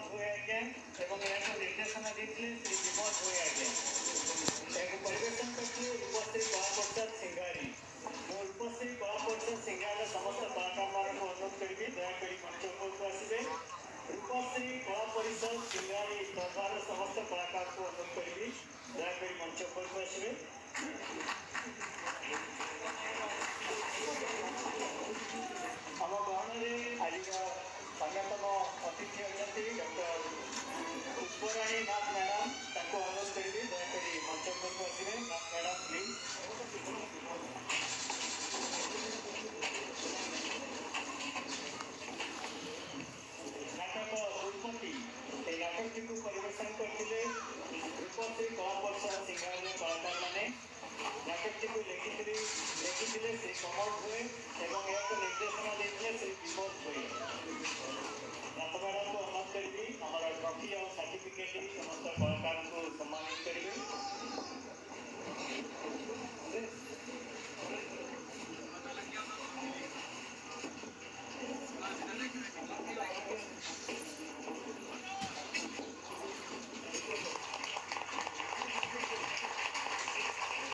भोई आज्ञा एवं यहाँ निर्देशना देते श्री विमोद भोई आज्ञा यहाँ परिवेशन करते रूपश्री कलाप्रसाद सिंगारी मो रूपश्री कलाप्रसाद सिंगार समस्त कलाकार मान अनुरोध करी दयाकोरी मंच उपरको आसवे रूपश्री कला परिषद सिंगारी प्रधान समस्त कलाकार को अनुरोध करी दयाकोरी मंच उपरको आसवे आम गहन में आज अन्यतम अतिथि अच्छा डॉक्टर पुष्पराणी नाथ मैडम अनुरोध करी दयाकोरी मंच उपरको आसवे मैडम प्लीज नाटक रूपमती नाटक को परिवेशन करते रूपश्री कला परिषद सिंगार कलाकार मैंने नाटक को लिखिले श्री कमल भोई एवं यहाँ निर्देशना देते श्री विमोद भोई नाथ मैडम को अनुरोध करी ट्रॉफी और सर्टिफिकेट समस्त